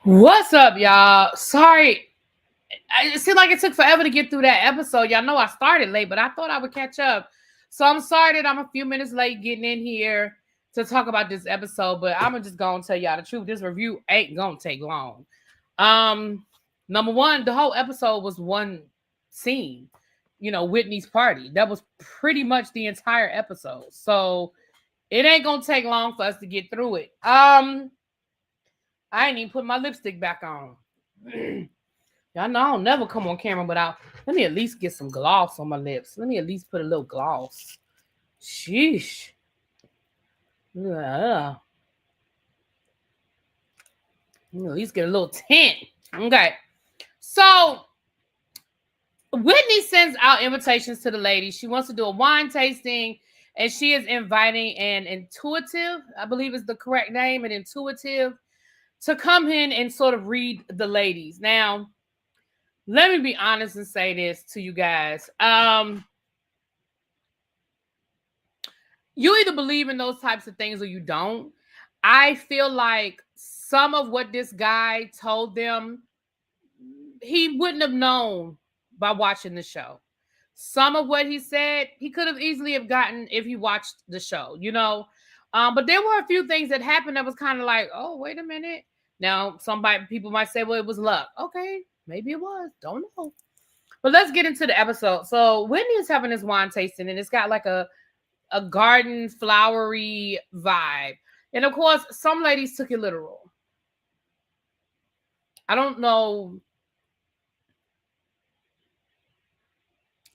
What's up, y'all? Sorry. It seemed like it took forever to get through that episode. Y'all know I started late, but I thought I would catch up. So I'm sorry that I'm a few minutes late getting in here to talk about this episode, but I'm just gonna tell y'all the truth. This review ain't gonna take long. Um, Number one, the whole episode was one scene, Whitney's party. That was pretty much the entire episode. So it ain't gonna take long for us to get through it. I ain't even put my lipstick back on. Y'all know I don't never come on camera without. Let me at least get some gloss on my lips. Let me at least put a little gloss. Sheesh. Yeah. At least get a little tint. Okay. So Whitney sends out invitations to the ladies. She wants to do a wine tasting, and she is inviting an intuitive, I believe is the correct name, an intuitive, to come in and sort of read the ladies. Now, let me be honest and say this to you guys. You either believe in those types of things or you don't. I feel like some of what this guy told them, he wouldn't have known by watching the show. Some of what he said, he could have easily have gotten if he watched the show, But there were a few things that happened that was kind of like, oh, wait a minute. Now, people might say, well, it was luck. Okay, maybe it was. Don't know. But let's get into the episode. So Whitney is having this wine tasting, and it's got like a garden flowery vibe. And of course, some ladies took it literal. I don't know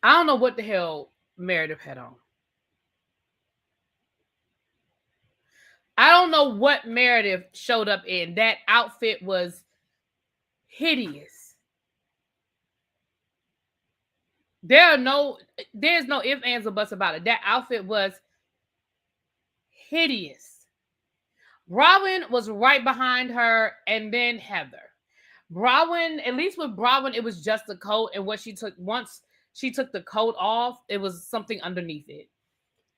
what the hell Meredith had on. I don't know what Meredith showed up in. That outfit was hideous. There's no ifs, ands, or buts about it. That outfit was hideous. Bronwyn was right behind her, and then Heather. Bronwyn, at least with Bronwyn, it was just the coat, and once she took the coat off, it was something underneath it.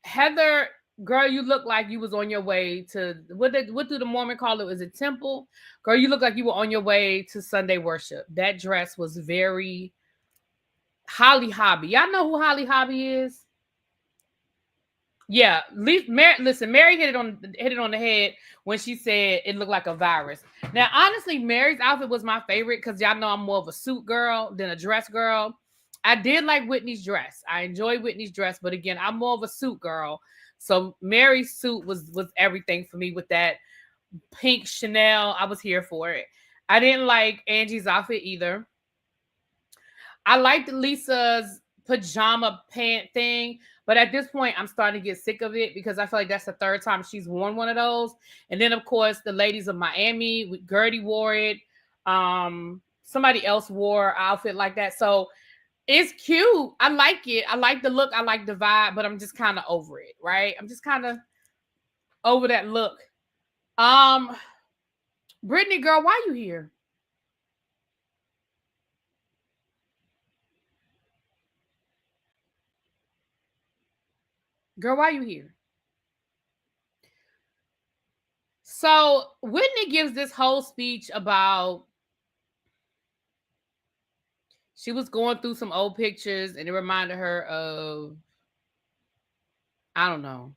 Heather, girl, you look like you was on your way to what do the Mormon call it? Was it temple? Girl, you look like you were on your way to Sunday worship. That dress was very Holly Hobby. Y'all know who Holly Hobby is? Yeah, listen, Mary hit it on the head when she said it looked like a virus. Now, honestly, Mary's outfit was my favorite because y'all know I'm more of a suit girl than a dress girl. I did like Whitney's dress. I enjoyed Whitney's dress, but again, I'm more of a suit girl. So Mary's suit was everything for me with that pink Chanel. I was here for it. I didn't like Angie's outfit either. I liked Lisa's pajama pant thing, but at this point, I'm starting to get sick of it because I feel like that's the third time she's worn one of those. And then, of course, the ladies of Miami, Gertie wore it. Somebody else wore an outfit like that. So it's cute. I like it. I like the look. I like the vibe, but I'm just kind of over it, right? I'm just kind of over that look. Brittany, girl, why you here? Girl, why you here? So Whitney gives this whole speech about she was going through some old pictures and it reminded her of, I don't know.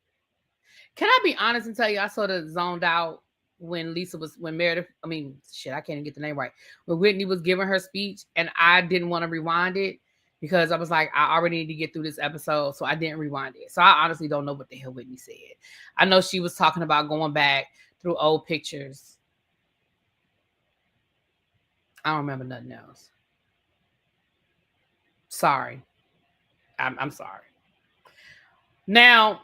Can I be honest and tell you, I sort of zoned out when Meredith, I can't even get the name right. When Whitney was giving her speech and I didn't want to rewind it because I was like, I already need to get through this episode. So I didn't rewind it. So I honestly don't know what the hell Whitney said. I know she was talking about going back through old pictures. I don't remember nothing else. Sorry. I'm sorry. Now,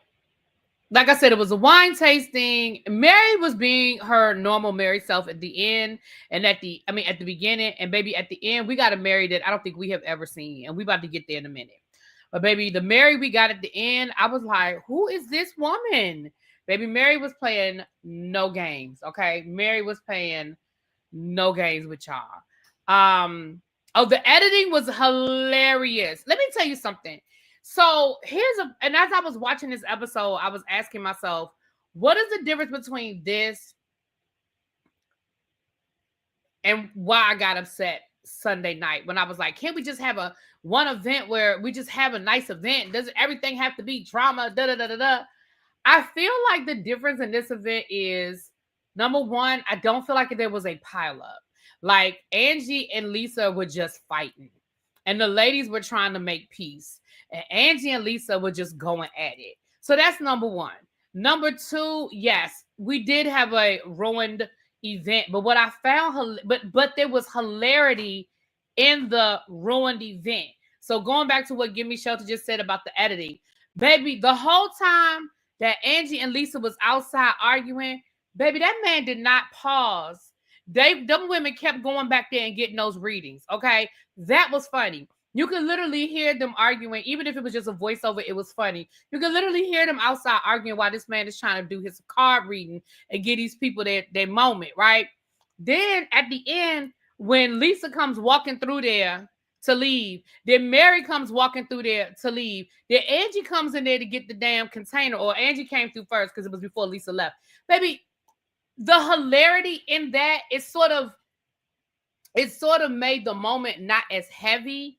like I said, it was a wine tasting. Mary was being her normal Mary self at the end and at the beginning. And baby, at the end, we got a Mary that I don't think we have ever seen. And we about to get there in a minute. But baby, the Mary we got at the end, I was like, who is this woman? Baby, Mary was playing no games. Okay. Mary was playing no games with y'all. The editing was hilarious. Let me tell you something. So and as I was watching this episode, I was asking myself, what is the difference between this and why I got upset Sunday night when I was like, can't we just have a one event where we just have a nice event? Doesn't everything have to be drama? Da da da da da. I feel like the difference in this event is number one, I don't feel like there was a pileup. Like Angie and Lisa were just fighting, and the ladies were trying to make peace, and Angie and Lisa were just going at it. So that's number one. Number two, yes, we did have a ruined event, but what I found, but there was hilarity in the ruined event. So going back to what Gimme Shelter just said about the editing, baby, the whole time that Angie and Lisa was outside arguing, baby, that man did not pause. Them women kept going back there and getting those readings. Okay, that was funny. You could literally hear them arguing, even if it was just a voiceover, it was funny. You could literally hear them outside arguing while this man is trying to do his card reading and get these people their moment, right? Then at the end, when Lisa comes walking through there to leave, then Mary comes walking through there to leave, then Angie comes in there to get the damn container, or Angie came through first because it was before Lisa left. Baby, the hilarity in that is sort of made the moment not as heavy.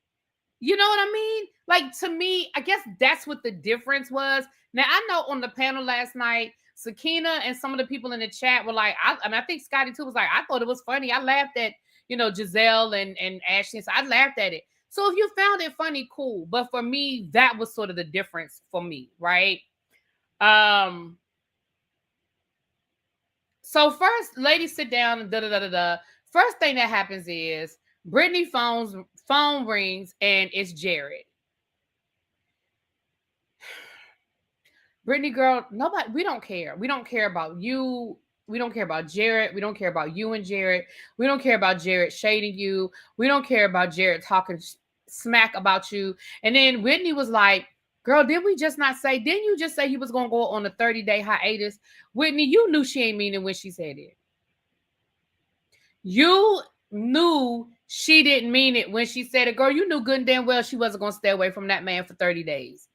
You know what I mean? Like, to me, I guess that's what the difference was. Now, I know on the panel last night, Sakina and some of the people in the chat were like, I think Scotty too was like, I thought it was funny. I laughed at, Giselle and Ashley. So I laughed at it. So if you found it funny, cool. But for me, that was sort of the difference for me, right? So first, ladies sit down and da-da-da-da-da. First thing that happens is Britney phone rings and it's Jared. Britney, girl, nobody, we don't care. We don't care about you. We don't care about Jared. We don't care about you and Jared. We don't care about Jared shading you. We don't care about Jared talking smack about you. And then Whitney was like, girl, didn't you just say he was going to go on a 30-day hiatus? Whitney, you knew she ain't mean it when she said it. You knew she didn't mean it when she said it. Girl, you knew good and damn well she wasn't going to stay away from that man for 30 days.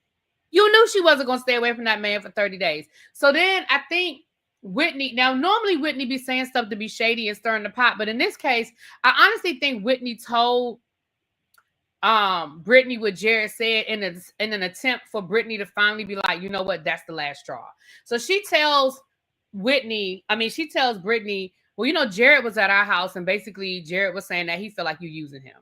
You knew she wasn't going to stay away from that man for 30 days. So then I think Whitney, now normally Whitney be saying stuff to be shady and stirring the pot, but in this case, I honestly think Whitney told Britney what Jared said in an attempt for Britney to finally be like, you know what, that's the last straw. So she tells Britney, well, Jared was at our house, and basically Jared was saying that he felt like you using him.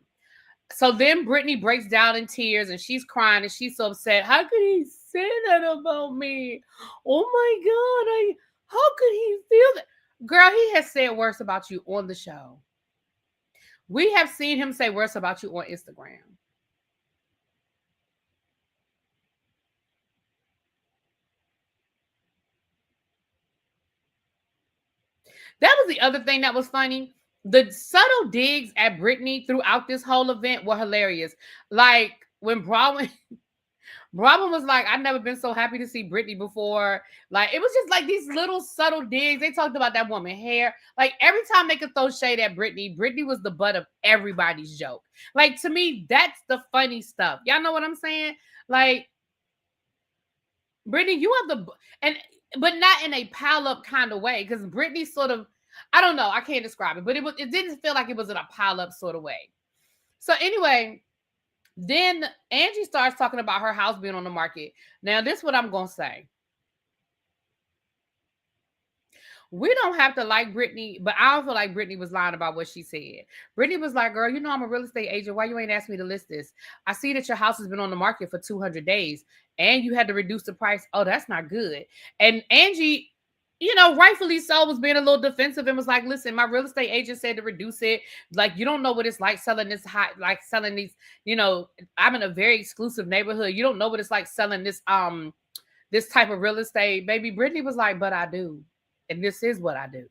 So then Britney breaks down in tears and she's crying and she's so upset. How could he say that about me? Oh my God, how could he feel that? Girl, he has said worse about you on the show. We have seen him say worse about you on Instagram. That was the other thing that was funny. The subtle digs at Britney throughout this whole event were hilarious. Like when Bronwyn was like, I've never been so happy to see Britney before. Like, it was just like these little subtle digs. They talked about that woman hair. Like, every time they could throw shade at Britney was the butt of everybody's joke. Like, to me, that's the funny stuff. Y'all know what I'm saying? Like, Britney, you have but not in a pile up kind of way. Because Britney sort of, I don't know, I can't describe it. But it didn't feel like it was in a pile up sort of way. So anyway, then Angie starts talking about her house being on the market. Now, this is what I'm going to say. We don't have to like Britney, but I don't feel like Britney was lying about what she said. Britney was like, girl, I'm a real estate agent. Why you ain't asked me to list this? I see that your house has been on the market for 200 days and you had to reduce the price. Oh, that's not good. And Angie, rightfully so, was being a little defensive and was like, listen, my real estate agent said to reduce it. Like, you don't know what it's like selling this selling these, I'm in a very exclusive neighborhood. You don't know what it's like selling this type of real estate. Baby, Britney was like, but I do. And this is what I do.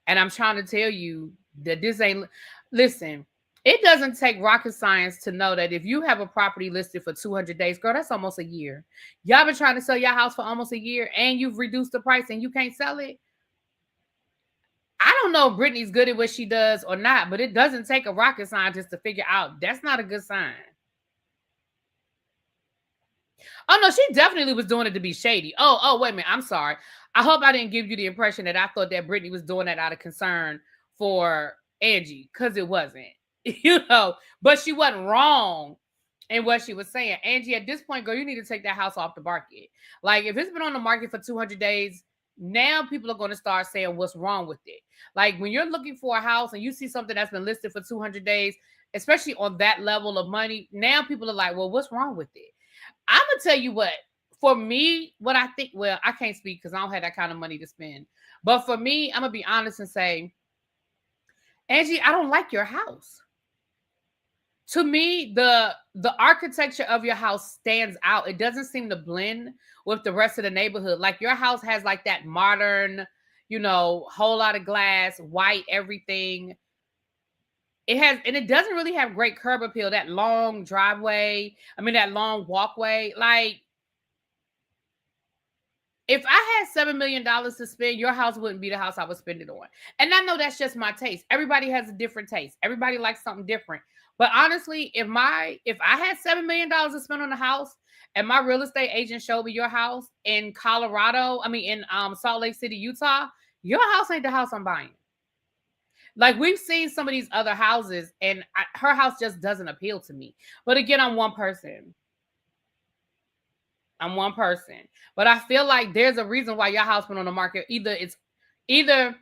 And I'm trying to tell you that this ain't, listen, it doesn't take rocket science to know that if you have a property listed for 200 days, girl, that's almost a year. Y'all been trying to sell your house for almost a year and you've reduced the price and you can't sell it. I don't know if Britney's good at what she does or not, but it doesn't take a rocket scientist to figure out that's not a good sign. Oh, no, she definitely was doing it to be shady. Oh, wait a minute. I'm sorry. I hope I didn't give you the impression that I thought that Britney was doing that out of concern for Angie, because it wasn't, but she wasn't wrong in what she was saying. Angie, at this point, girl, you need to take that house off the market. Like, if it's been on the market for 200 days, now people are going to start saying what's wrong with it. Like, when you're looking for a house and you see something that's been listed for 200 days, especially on that level of money, now people are like, well, what's wrong with it? I'm going to tell you what, for me, what I think, well, I can't speak because I don't have that kind of money to spend. But for me, I'm going to be honest and say, Angie, I don't like your house. To me, the architecture of your house stands out. It doesn't seem to blend with the rest of the neighborhood. Like, your house has like that modern, whole lot of glass, white, everything. It has, and it doesn't really have great curb appeal. That long driveway, that long walkway. Like, if I had $7 million to spend, your house wouldn't be the house I would spend it on. And I know that's just my taste. Everybody has a different taste. Everybody likes something different. But honestly, if I had $7 million to spend on a house and my real estate agent showed me your house in in Salt Lake City, Utah, your house ain't the house I'm buying. Like, we've seen some of these other houses and her house just doesn't appeal to me. But again, I'm one person. But I feel like there's a reason why your house went on the market. Either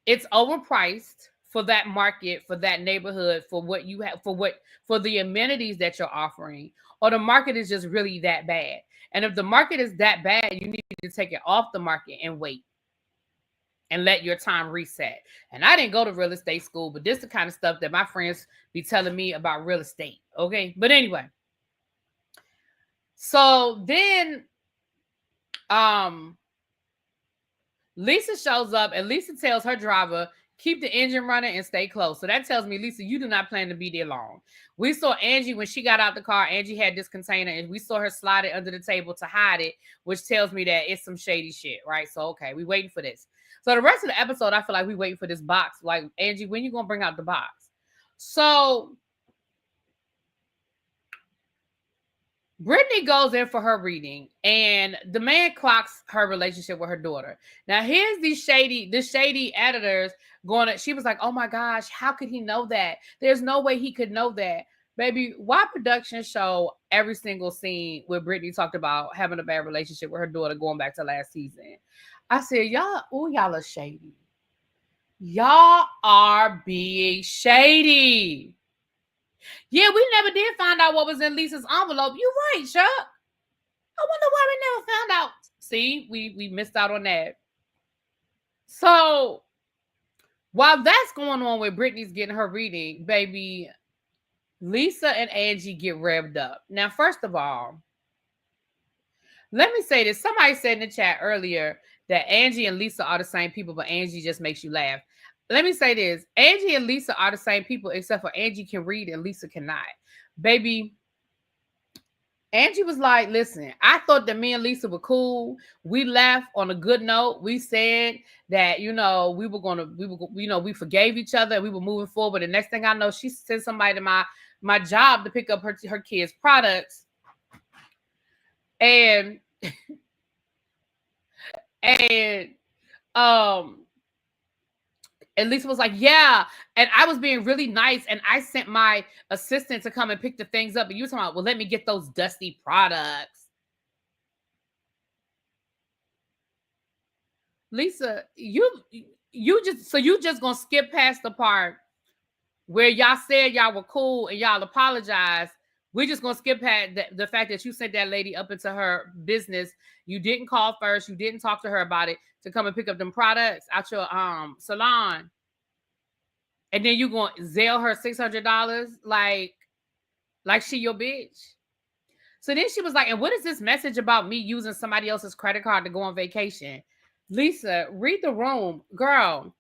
it's overpriced for that market, for that neighborhood, for what you have, for the amenities that you're offering, or the market is just really that bad. And if the market is that bad, you need to take it off the market and wait and let your time reset. And I didn't go to real estate school, but this is the kind of stuff that my friends be telling me about real estate. Okay. But anyway. So then Lisa shows up and Lisa tells her driver, keep the engine running and stay close. So that tells me, Lisa, you do not plan to be there long. We saw Angie when she got out the car. Angie had this container and we saw her slide it under the table to hide it, which tells me that it's some shady shit, right? So, okay, we waiting for this. So the rest of the episode, I feel like we waiting for this box. Like, Angie, when you going to bring out the box? So Britney goes in for her reading and the man clocks her relationship with her daughter. Now, here's the shady editors she was like, oh my gosh, how could he know that? There's no way he could know that. Baby, why production show every single scene where Britney talked about having a bad relationship with her daughter going back to last season? I said, y'all are shady. Y'all are being shady. Yeah, we never did find out what was in Lisa's envelope. You're right, Chuck. I wonder why we never found out. See, we missed out on that. So while that's going on with Britney's getting her reading, baby, Lisa and Angie get revved up. Now, first of all, let me say this. Somebody said in the chat earlier that Angie and Lisa are the same people, but Angie just makes you laugh. Let me say this. Angie and Lisa are the same people, except for Angie can read and Lisa cannot. Baby, Angie was like, listen, I thought that me and Lisa were cool. We left on a good note. We said that, we forgave each other. We were moving forward. The next thing I know, she sent somebody to my job to pick up her kids' products. And Lisa was like, yeah. And I was being really nice. And I sent my assistant to come and pick the things up. And you were talking about, well, let me get those dusty products. Lisa, you just gonna skip past the part where y'all said y'all were cool and y'all apologized. We're just gonna skip past the fact that you sent that lady up into her business. You didn't call first. You didn't talk to her about it to come and pick up them products out your salon. And then you gonna Zelle her $600 like she your bitch. So then she was like, and what is this message about me using somebody else's credit card to go on vacation? Lisa, read the room. Girl,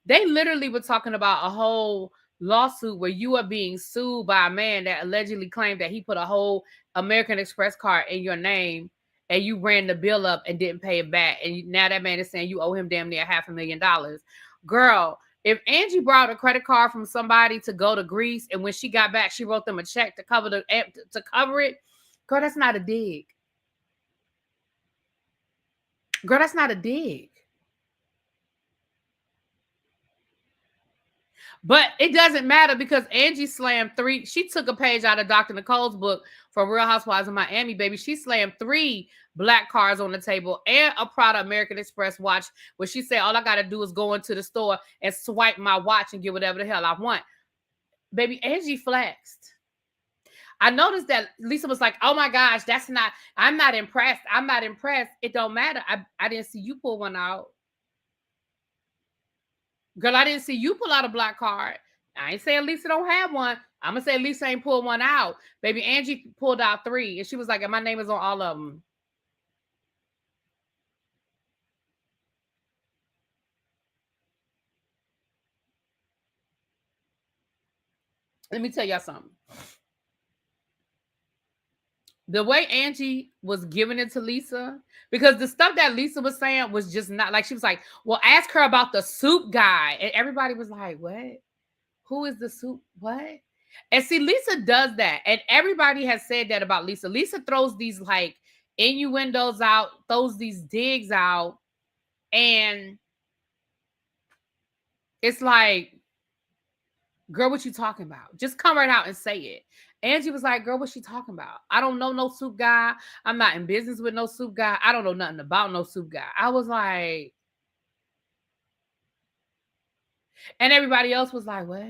they literally were talking about a whole lawsuit where you are being sued by a man that allegedly claimed that he put a whole American Express card in your name and you ran the bill up and didn't pay it back. And now that man is saying you owe him damn near $500,000. Girl, if Angie borrowed a credit card from somebody to go to Greece and when she got back, she wrote them a check to cover it, girl, that's not a dig. Girl, that's not a dig. But it doesn't matter because Angie slammed 3. She took a page out of Dr. Nicole's book for Real Housewives of Miami, baby. She slammed 3 black cards on the table and a Prada American Express watch, where she said, all I got to do is go into the store and swipe my watch and get whatever the hell I want. Baby, Angie flexed. I noticed that Lisa was like, oh my gosh, I'm not impressed. I'm not impressed. It don't matter. I didn't see you pull one out. Girl, I didn't see you pull out a black card. I ain't saying Lisa don't have one. I'm going to say Lisa ain't pulled one out. Baby, Angie pulled out 3. And she was like, and my name is on all of them. Let me tell y'all something. The way Angie was giving it to Lisa, because the stuff that Lisa was saying was just not like, she was like, well, ask her about the soup guy. And everybody was like, what? Who is the soup? What? And see, Lisa does that. And everybody has said that about Lisa. Lisa throws these like innuendos out, throws these digs out. And it's like, girl, what you talking about? Just come right out and say it. Angie was like, girl, what's she talking about? I don't know no soup guy. I'm not in business with no soup guy. I don't know nothing about no soup guy. I was like, and everybody else was like, what?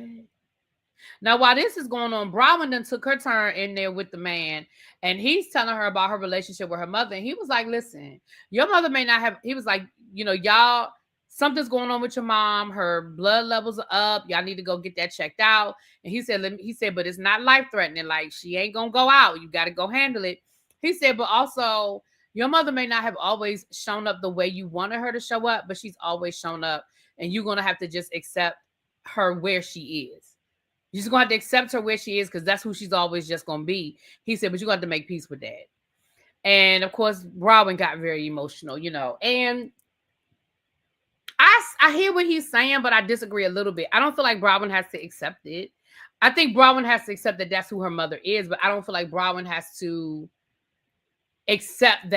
Now, while this is going on, Broward then took her turn in there with the man, and he's telling her about her relationship with her mother. And he was like, listen, your mother may not have, he was like, y'all, something's going on with your mom. Her blood levels are up. Y'all need to go get that checked out. And he said, but it's not life-threatening. Like, she ain't going to go out. You got to go handle it. He said, but also, your mother may not have always shown up the way you wanted her to show up, but she's always shown up. And you're going to have to just accept her where she is. You're just going to have to accept her where she is because that's who she's always just going to be. He said, but you're going to have to make peace with that. And, of course, Robin got very emotional, And I hear what he's saying, but I disagree a little bit. I don't feel like Robin has to accept it. I think Robin has to accept that that's who her mother is, but I don't feel like Robin has to accept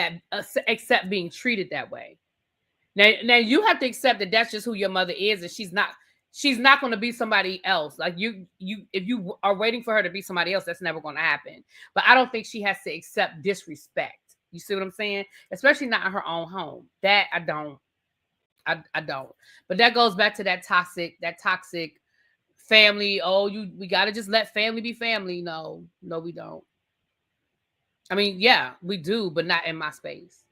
being treated that way. Now you have to accept that that's just who your mother is, and she's not going to be somebody else. Like if you are waiting for her to be somebody else, that's never going to happen. But I don't think she has to accept disrespect. You see what I'm saying? Especially not in her own home. That I don't. I don't. But that goes back to that toxic family. Oh, we got to just let family be family. No, we don't. I mean, yeah, we do, but not in my space.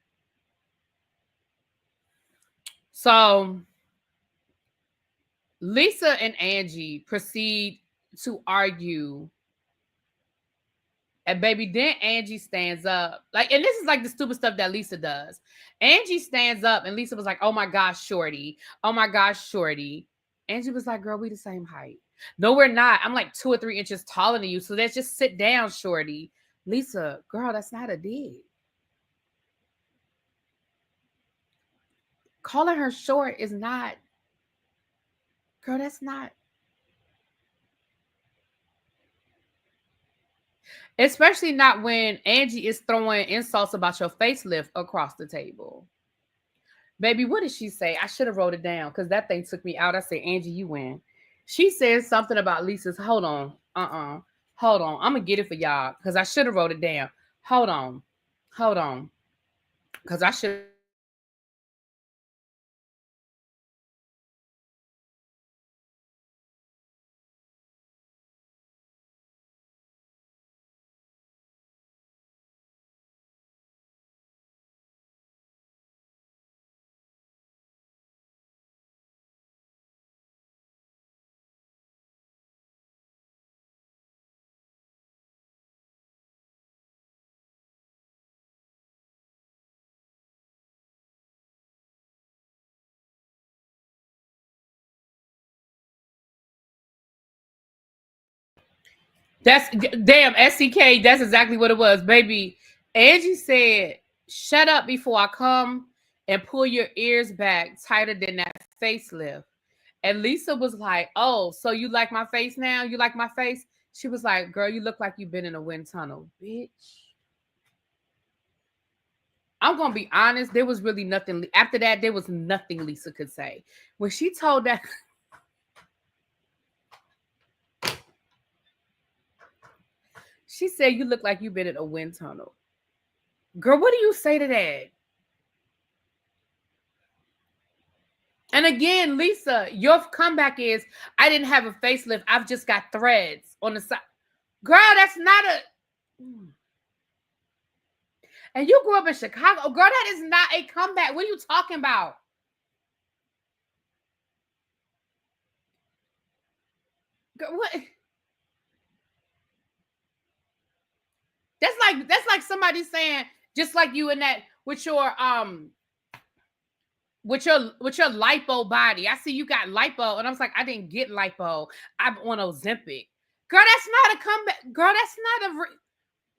So Lisa and Angie proceed to argue. And baby, then Angie stands up. Like, and this is like the stupid stuff that Lisa does. Angie stands up and Lisa was like, oh my gosh, shorty. Oh my gosh, shorty. Angie was like, girl, we the same height. No, we're not. I'm like 2 or 3 inches taller than you. So let's just sit down, shorty. Lisa, girl, that's not a dig. Calling her short is not, girl, that's not. Especially not when Angie is throwing insults about your facelift across the table. Baby, what did she say? I should have wrote it down because that thing took me out. I said, Angie, you win. She said something about Lisa's. Hold on. Hold on. I'm going to get it for y'all because I should have wrote it down. Hold on. Because I should. That's damn SCK. That's exactly what it was, baby. Angie said, "Shut up before I come and pull your ears back tighter than that facelift." And Lisa was like, "Oh, so you like my face now? You like my face?" She was like, "Girl, you look like you've been in a wind tunnel, bitch." I'm gonna be honest. There was really nothing after that. There was nothing Lisa could say when she told that. She said, you look like you've been in a wind tunnel. Girl, what do you say to that? And again, Lisa, your comeback is, I didn't have a facelift. I've just got threads on the side. Girl, that's not a... And you grew up in Chicago. Girl, that is not a comeback. What are you talking about? Girl, what? That's like somebody saying, just like you in that with your lipo body. I see you got lipo, and I was like, I didn't get lipo. I'm on Ozempic. Girl, that's not a comeback. Girl, that's not a...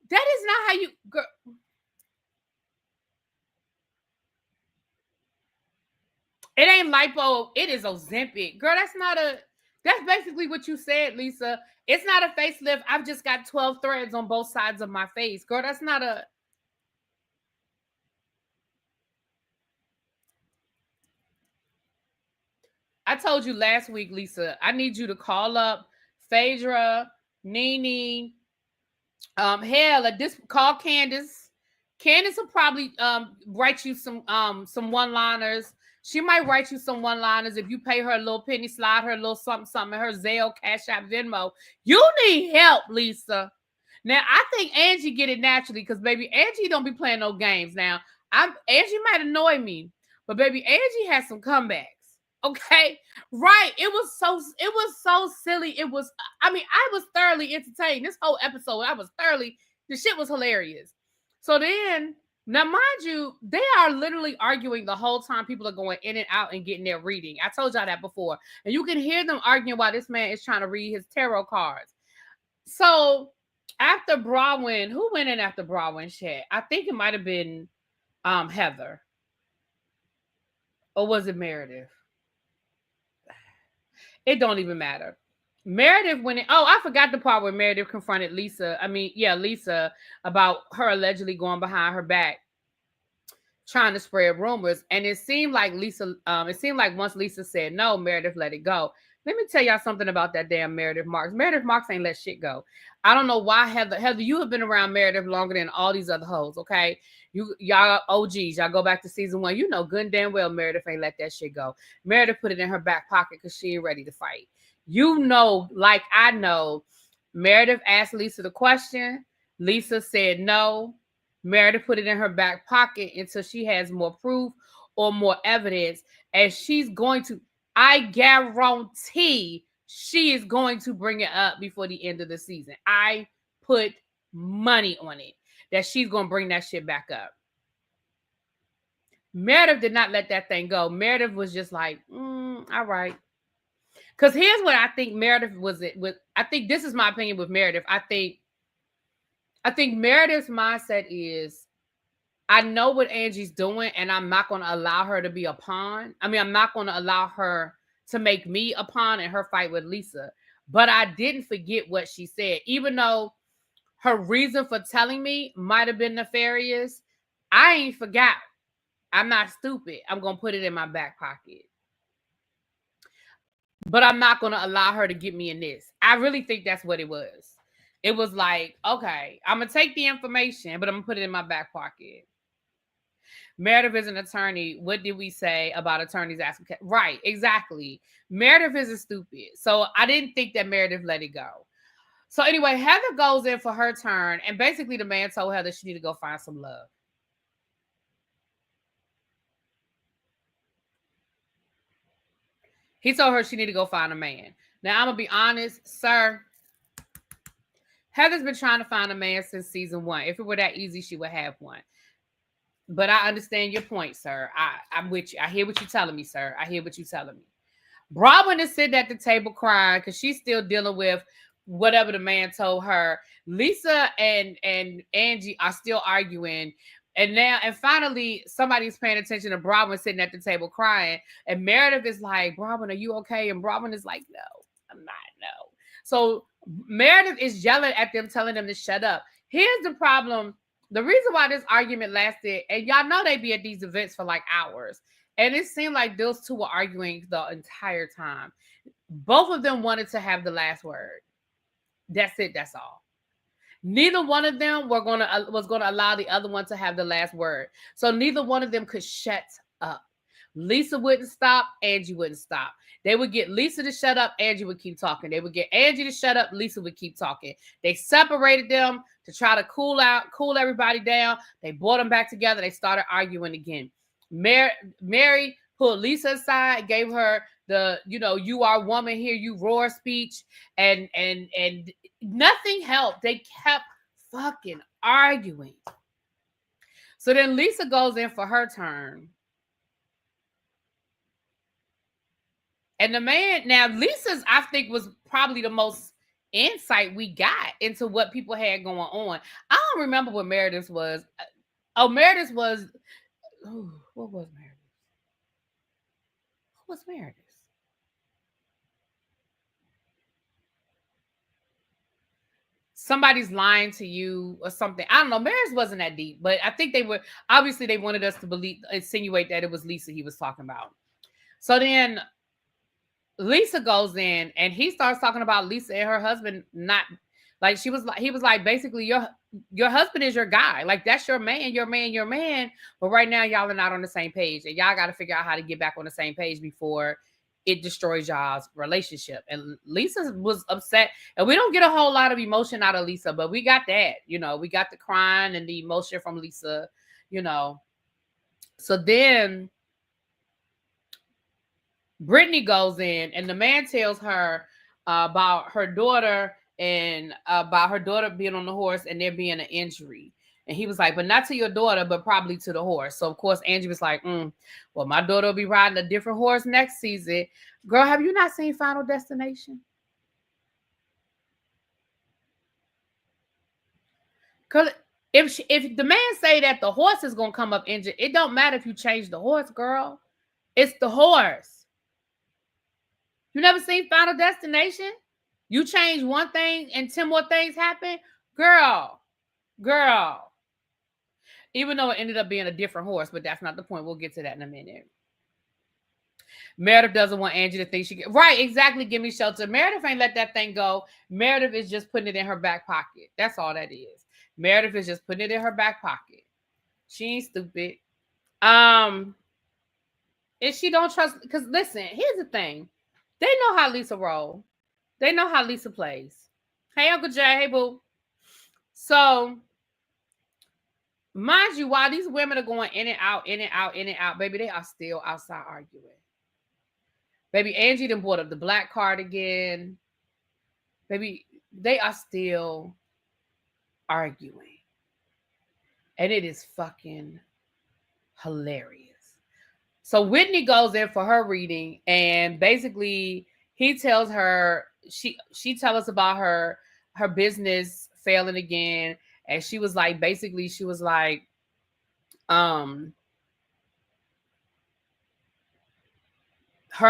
that is not how you... Girl. It ain't lipo. It is Ozempic. Girl, that's not a... That's basically what you said, Lisa. It's not a facelift. I've just got 12 threads on both sides of my face. Girl, that's not a... I told you last week, Lisa, I need you to call up Phaedra, Nene, hell, call Candace. Candace will probably write you some one-liners. She might write you some one-liners if you pay her a little penny, slide her a little something, her Zelle, Cash App, Venmo. You need help, Lisa. Now, I think Angie get it naturally because, baby, Angie don't be playing no games. Now, Angie might annoy me, but, baby, Angie has some comebacks. Okay, right. It was so silly. It was, I mean, I was thoroughly entertained. This whole episode, the shit was hilarious. So then, now mind you, they are literally arguing the whole time. People are going in and out and getting their reading. I told y'all that before. And you can hear them arguing while this man is trying to read his tarot cards. So after Brawin, who went in after Brawin chat? I think it might have been Heather. Or was it Meredith? It don't even matter. Meredith went in. Oh, I forgot the part where Meredith confronted Lisa. Lisa about her allegedly going behind her back, trying to spread rumors. And it seemed like once Lisa said no, Meredith let it go. Let me tell y'all something about that damn Meredith Marks. Meredith Marks ain't let shit go. I don't know why Heather, you have been around Meredith longer than all these other hoes, okay? Y'all OGs, y'all go back to season 1. You know good and damn well Meredith ain't let that shit go. Meredith put it in her back pocket because she ain't ready to fight. You know, like I know, Meredith asked Lisa the question. Lisa said no. Meredith put it in her back pocket until she has more proof or more evidence. And she's going to, I guarantee she is going to bring it up before the end of the season. I put money on it that she's going to bring that shit back up. Meredith did not let that thing go. Meredith was just like, all right. Because here's what I think Meredith I think this is my opinion with Meredith. I think Meredith's mindset is, I know what Angie's doing, and I'm not going to allow her to be a pawn. I mean, I'm not going to allow her to make me a pawn in her fight with Lisa. But I didn't forget what she said. Even though her reason for telling me might have been nefarious, I ain't forgot. I'm not stupid. I'm going to put it in my back pocket. But I'm not going to allow her to get me in this. I really think that's what it was. It was like, okay, I'm going to take the information, but I'm going to put it in my back pocket. Meredith is an attorney. What did we say about attorneys asking? Right, exactly. Meredith isn't stupid. So I didn't think that Meredith let it go. So anyway, Heather goes in for her turn, and basically the man told Heather she need to go find some love. He told her she need to go find a man. Now, I'm going to be honest, sir. Heather's been trying to find a man since season 1. If it were that easy, she would have one. But I understand your point, sir. I'm with you. I hear what you're telling me, sir. I hear what you're telling me. Brawin is sitting at the table crying because she's still dealing with whatever the man told her. Lisa and Angie are still arguing. And finally, somebody's paying attention to Brawin sitting at the table crying. And Meredith is like, Brawin, are you okay? And Brawin is like, no, I'm not, no. So Meredith is yelling at them, telling them to shut up. Here's the problem. The reason why this argument lasted, and y'all know they be at these events for like hours. And it seemed like those two were arguing the entire time. Both of them wanted to have the last word. That's it. That's all. Neither one of them was gonna allow the other one to have the last word. So neither one of them could shut up. Lisa wouldn't stop, Angie wouldn't stop. They would get Lisa to shut up, Angie would keep talking. They would get Angie to shut up, Lisa would keep talking. They separated them to try to cool everybody down. They brought them back together. They started arguing again. Mary pulled Lisa aside, gave her the, you are woman, here you roar speech, and nothing helped. They kept fucking arguing. So then Lisa goes in for her turn. And the man, now Lisa's, I think, was probably the most insight we got into what people had going on. I don't remember what Meredith's was. Oh, Meredith's was, what was Meredith? What was Meredith? Somebody's lying to you or something. I don't know. Meredith wasn't that deep, but I think they were, obviously they wanted us to insinuate that it was Lisa he was talking about. So then Lisa goes in and he starts talking about Lisa and her husband not, like, he was like, basically, your husband is your guy. Like, that's your man, your man, your man. But right now, y'all are not on the same page. And y'all got to figure out how to get back on the same page before it destroys y'all's relationship. And Lisa was upset. And we don't get a whole lot of emotion out of Lisa, but we got that. We got the crying and the emotion from Lisa, So then Britney goes in and the man tells her about her daughter and about her daughter being on the horse and there being an injury. And he was like, but not to your daughter, but probably to the horse. So, of course, Angie was like, well, my daughter will be riding a different horse next season. Girl, have you not seen Final Destination? Because if the man say that the horse is going to come up injured, it don't matter if you change the horse, girl. It's the horse. You never seen Final Destination? You change one thing and 10 more things happen? Girl. Even though it ended up being a different horse, but that's not the point. We'll get to that in a minute. Meredith doesn't want Angie to think she can. Right, exactly. Give me shelter. Meredith ain't let that thing go. Meredith is just putting it in her back pocket. That's all that is. Meredith is just putting it in her back pocket. She ain't stupid. And she don't trust, because listen, here's the thing. They know how Lisa roll. They know how Lisa plays. Hey, Uncle Jay. Hey, boo. So, mind you, while these women are going in and out, baby, they are still outside arguing. Baby, Angie done brought up the black card again. Baby, they are still arguing. And it is fucking hilarious. So Whitney goes in for her reading, and basically he tells her, she tells us about her business failing again. And she was like, basically, she was like, her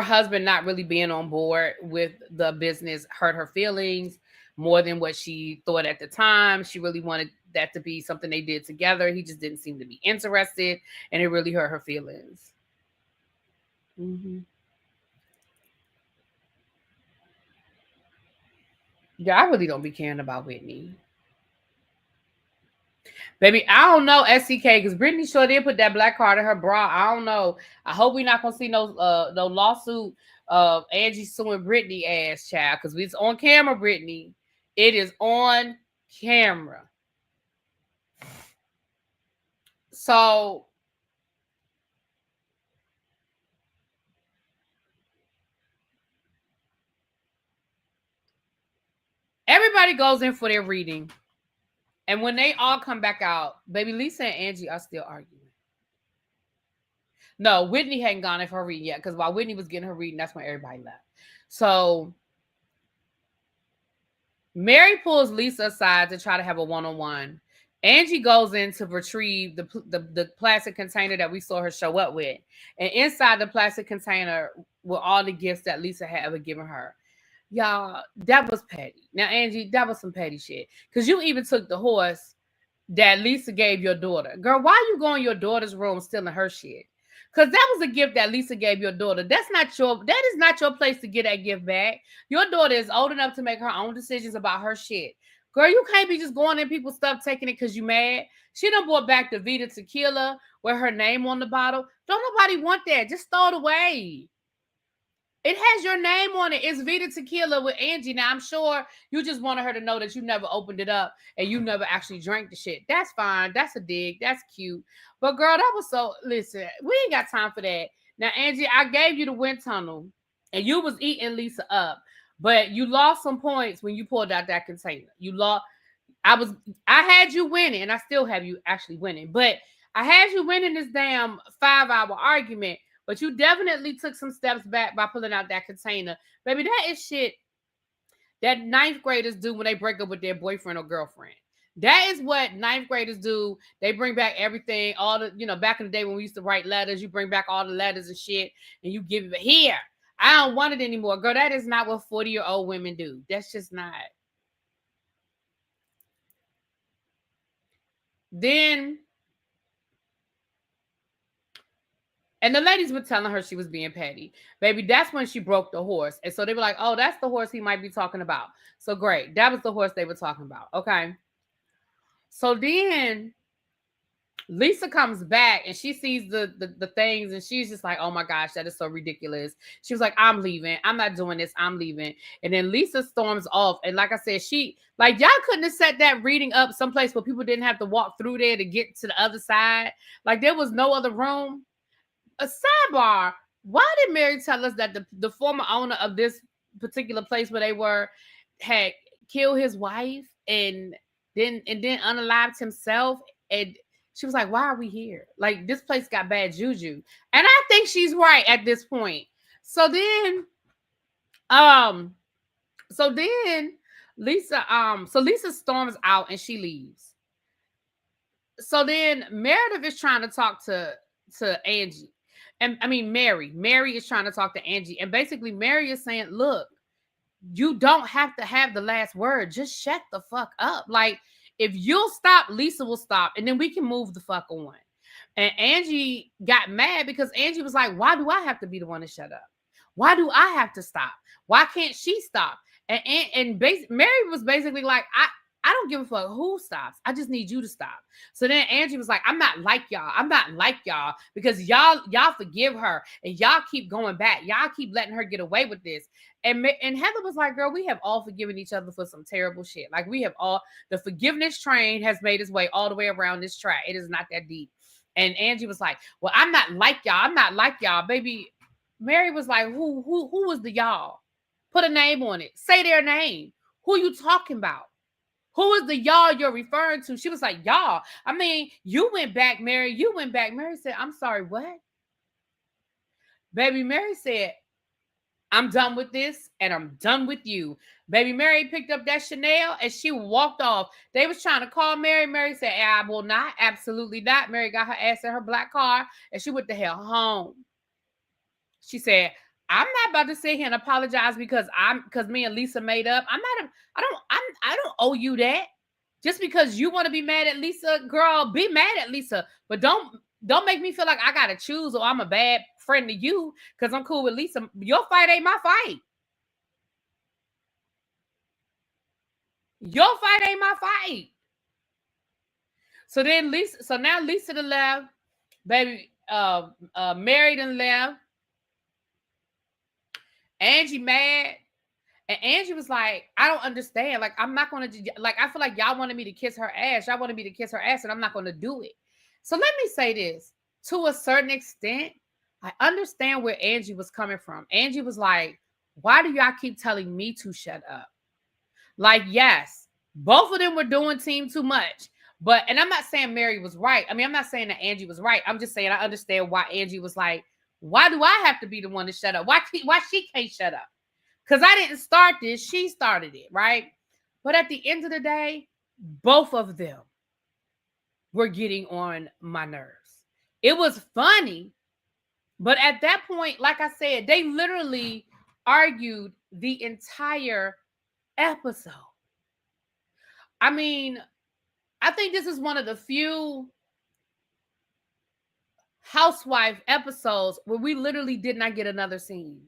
husband not really being on board with the business hurt her feelings more than what she thought at the time. She really wanted that to be something they did together. He just didn't seem to be interested, and it really hurt her feelings. Mm-hmm. Yeah, I really don't be caring about Whitney. Baby, I don't know, SCK, because Brittany sure did put that black card in her bra. I don't know. I hope we're not going to see no lawsuit of Angie suing Brittany ass, child, because it's on camera, Brittany. It is on camera. So, everybody goes in for their reading. And when they all come back out, baby, Lisa and Angie are still arguing. No, Whitney hadn't gone in for her reading yet, because while Whitney was getting her reading, that's when everybody left. So Mary pulls Lisa aside to try to have a one-on-one. Angie goes in to retrieve the plastic container that we saw her show up with. And inside the plastic container were all the gifts that Lisa had ever given her. Y'all, that was petty. Now, Angie, that was some petty shit. Because you even took the horse that Lisa gave your daughter. Girl, why you go in your daughter's room stealing her shit? Because that was a gift that Lisa gave your daughter. That is not your place to get that gift back. Your daughter is old enough to make her own decisions about her shit. Girl, you can't be just going in people's stuff, taking it because you mad. She done brought back the Vita tequila with her name on the bottle. Don't nobody want that. Just throw it away. It has your name on it. It's Vita Tequila with Angie. Now, I'm sure you just wanted her to know that you never opened it up and you never actually drank the shit. That's fine. That's a dig. That's cute. But, girl, that was so... Listen, we ain't got time for that. Now, Angie, I gave you the wind tunnel and you was eating Lisa up. But you lost some points when you pulled out that container. You lost... I had you winning, and I still have you actually winning. But I had you winning this damn 5-hour argument. But you definitely took some steps back by pulling out that container. Baby, that is shit that ninth graders do when they break up with their boyfriend or girlfriend. That is what ninth graders do. They bring back everything, all the, back in the day when we used to write letters, you bring back all the letters and shit, and you give it, here, I don't want it anymore. Girl, that is not what 40-year-old women do. That's just not. Then... And the ladies were telling her she was being petty. Baby, that's when she broke the horse. And so they were like, oh, that's the horse he might be talking about. So great. That was the horse they were talking about. Okay. So then Lisa comes back and she sees the things and she's just like, oh my gosh, that is so ridiculous. She was like, I'm leaving. I'm not doing this. I'm leaving. And then Lisa storms off. And like I said, y'all couldn't have set that reading up someplace where people didn't have to walk through there to get to the other side. Like there was no other room. A sidebar, why did Mary tell us that the former owner of this particular place where they were had killed his wife and then unalived himself? And she was like, why are we here? Like, this place got bad juju. And I think she's right at this point. So then Lisa storms out and she leaves. So then Meredith is trying to talk to Angie. And I mean, Mary is trying to talk to Angie. And basically, Mary is saying, look, you don't have to have the last word. Just shut the fuck up. Like, if you'll stop, Lisa will stop. And then we can move the fuck on. And Angie got mad because Angie was like, why do I have to be the one to shut up? Why do I have to stop? Why can't she stop? And Mary was basically like, I don't give a fuck who stops. I just need you to stop. So then Angie was like, I'm not like y'all. I'm not like y'all because y'all forgive her and y'all keep going back. Y'all keep letting her get away with this. And Heather was like, girl, we have all forgiven each other for some terrible shit. Like the forgiveness train has made its way all the way around this track. It is not that deep. And Angie was like, well, I'm not like y'all. I'm not like y'all, baby. Mary was like, who was the y'all? Put a name on it. Say their name. Who you talking about? Who is the y'all you're referring to? She was like, y'all. I mean, you went back, Mary. You went back. Mary said, I'm sorry, what? Baby Mary said, I'm done with this and I'm done with you. Baby Mary picked up that Chanel and she walked off. They was trying to call Mary. Mary said, I will not. Absolutely not. Mary got her ass in her black car and she went the hell home. She said, I'm not about to sit here and apologize because me and Lisa made up. I don't owe you that. Just because you want to be mad at Lisa, girl, be mad at Lisa. But don't make me feel like I gotta choose or I'm a bad friend to you because I'm cool with Lisa. Your fight ain't my fight. Your fight ain't my fight. So now Lisa done left. Baby, Mary done left. Angie mad. And Angie was like, I don't understand. Like, I'm not going to, like, I feel like y'all wanted me to kiss her ass. Y'all wanted me to kiss her ass, and I'm not going to do it. So let me say this. To a certain extent, I understand where Angie was coming from. Angie was like, why do y'all keep telling me to shut up? Like, yes, both of them were doing team too much. And I'm not saying Mary was right. I mean, I'm not saying that Angie was right. I'm just saying I understand why Angie was like, why do I have to be the one to shut up? Why she can't shut up? Because I didn't start this. She started it, right? But at the end of the day, both of them were getting on my nerves. It was funny. But at that point, like I said, they literally argued the entire episode. I mean, I think this is one of the few Housewife episodes where we literally did not get another scene.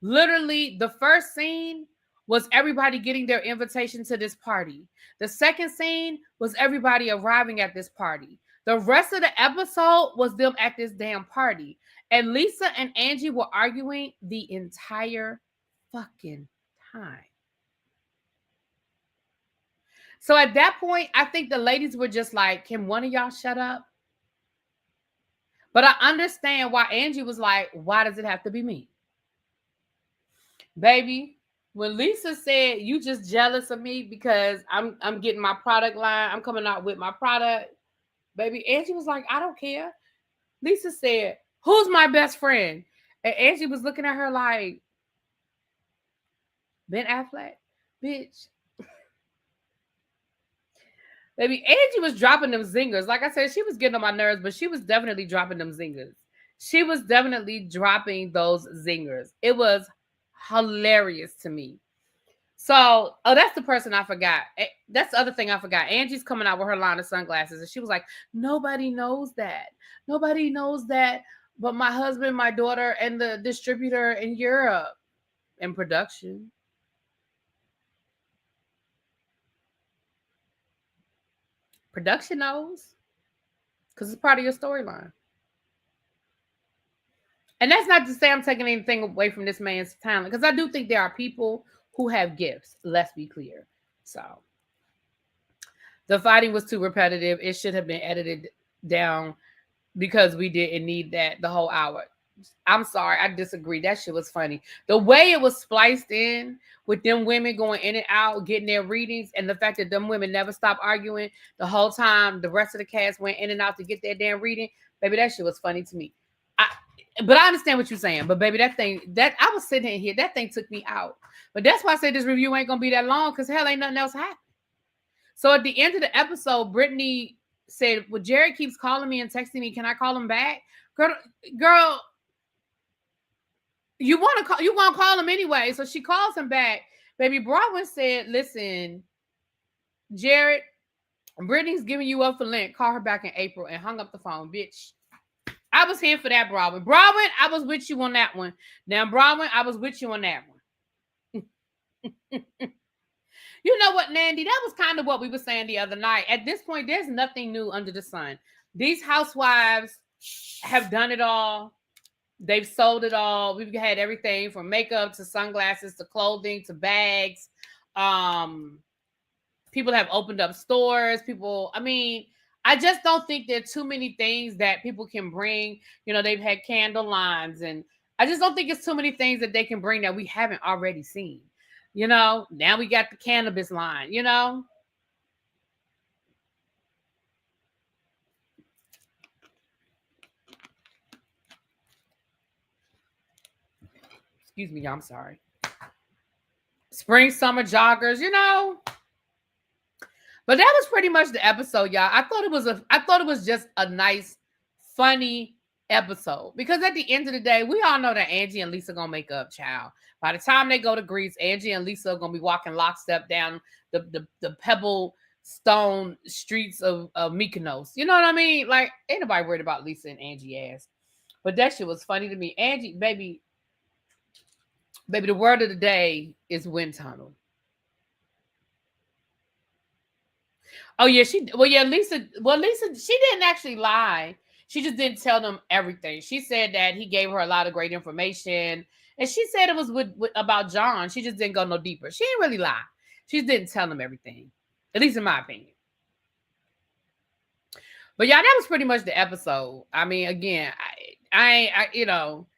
Literally, the first scene was everybody getting their invitation to this party. The second scene was everybody arriving at this party. The rest of the episode was them at this damn party. And Lisa and Angie were arguing the entire fucking time. So at that point, I think the ladies were just like, can one of y'all shut up? But I understand why Angie was like, why does it have to be me? Baby, when Lisa said, you just jealous of me because I'm getting my product line, I'm coming out with my product. Baby, Angie was like, I don't care. Lisa said, who's my best friend? And Angie was looking at her like, Ben Affleck? Bitch. Baby, Angie was dropping them zingers. Like I said, she was getting on my nerves, but she was definitely dropping them zingers. She was definitely dropping those zingers. It was hilarious to me. So, that's the person I forgot. That's the other thing I forgot. Angie's coming out with her line of sunglasses, and she was like, nobody knows that. Nobody knows that but my husband, my daughter, and the distributor in Europe and production. Production knows because it's part of your storyline. And that's not to say I'm taking anything away from this man's talent, because I do think there are people who have gifts. Let's be clear. So the fighting was too repetitive. It should have been edited down because we didn't need that the whole hour. I'm sorry, I disagree. That shit was funny. The way it was spliced in with them women going in and out, getting their readings, and the fact that them women never stopped arguing the whole time the rest of the cast went in and out to get their damn reading. Baby, that shit was funny to me. But I understand what you're saying. But baby, that thing, that I was sitting in here, that thing took me out. But that's why I said this review ain't gonna be that long, because hell ain't nothing else happened. So at the end of the episode, Britney said, well, Jared keeps calling me and texting me. Can I call him back? Girl, you want to call him anyway. So she calls him back. Baby Bronwyn said, listen, Jared, Britney's giving you up for Lent. Call her back in April, and hung up the phone, bitch. I was here for that, Bronwyn. Bronwyn, I was with you on that one. Now, Bronwyn, I was with you on that one. You know what, Nandy? That was kind of what we were saying the other night. At this point, there's nothing new under the sun. These housewives have done it all. They've sold it all. We've had everything from makeup to sunglasses to clothing to bags. People have opened up stores. I just don't think there are too many things that people can bring. You know, they've had candle lines, and I just don't think it's too many things that they can bring that we haven't already seen. You know, now we got the cannabis line, you know. Excuse me, I'm sorry. Spring, summer joggers, you know. But that was pretty much the episode, y'all. I thought it was just a nice, funny episode. Because at the end of the day, we all know that Angie and Lisa gonna make up, child. By the time they go to Greece, Angie and Lisa are gonna be walking lockstep down the pebble stone streets of Mykonos. You know what I mean? Like, ain't nobody worried about Lisa and Angie ass. But that shit was funny to me. Angie, baby, the word of the day is wind tunnel. Oh yeah, Lisa, she didn't actually lie. She just didn't tell them everything. She said that he gave her a lot of great information, and she said it was about John. She just didn't go no deeper. She didn't really lie. She just didn't tell them everything, at least in my opinion. But yeah, that was pretty much the episode. I mean, again, I you know.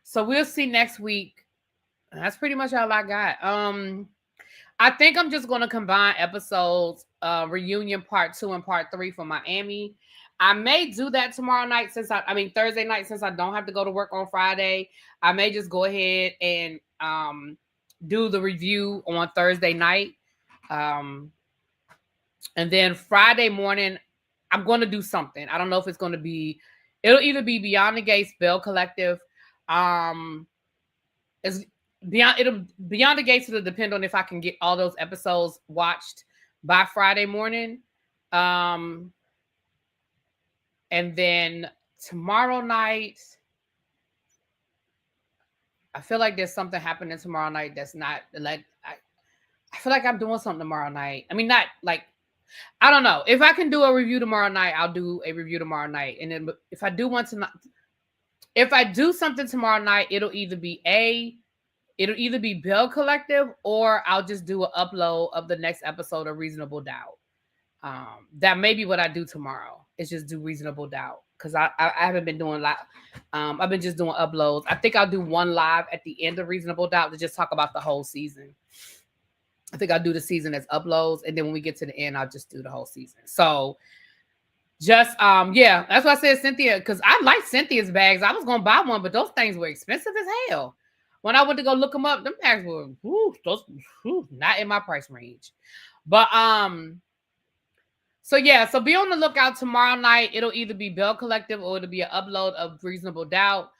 So we'll see next week. That's pretty much all I got. I think I'm just going to combine episodes, reunion part 2 and part 3 for Miami. I may do that tomorrow night Thursday night, since I don't have to go to work on Friday. I may just go ahead and do the review on Thursday night. And then Friday morning, I'm going to do something. I don't know if it's going to be, it'll either be Beyond the Gates, Bell Collective. It's Beyond the Gates. It'll depend on if I can get all those episodes watched by Friday morning. And then tomorrow night, I feel like there's something happening tomorrow night that's not like I feel like I'm doing something tomorrow night. I mean, not like I don't know. If I can do a review tomorrow night, I'll do a review tomorrow night. And then if I do one tonight, if I do something tomorrow night, it'll either be Bill Collective or I'll just do an upload of the next episode of Reasonable Doubt. That may be what I do tomorrow. Is just do Reasonable Doubt because I haven't been doing live. I've been just doing uploads. I think I'll do one live at the end of Reasonable Doubt to just talk about the whole season. I think I'll do the season as uploads, and then when we get to the end, I'll just do the whole season. So just yeah, that's why I said Cynthia, because I like Cynthia's bags. I was gonna buy one, but those things were expensive as hell. When I went to go look them up, them bags were not in my price range. But so yeah, so be on the lookout tomorrow night. It'll either be Bell Collective or it'll be an upload of Reasonable Doubt.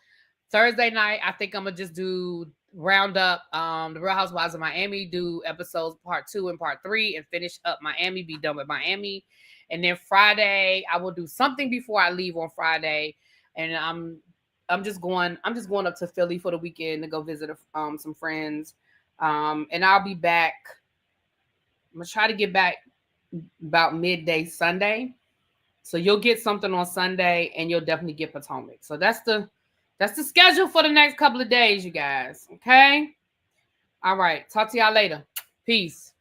Thursday night, I think I'm gonna just do round up the Real Housewives of Miami, do episodes part 2 and part 3, and finish up Miami, be done with Miami. And then Friday, I will do something before I leave on Friday. And I'm just going up to Philly for the weekend to go visit some friends. And I'll be back. I'm gonna try to get back about midday Sunday. So you'll get something on Sunday and you'll definitely get Potomac. So that's the schedule for the next couple of days, you guys. Okay? All right. Talk to y'all later. Peace.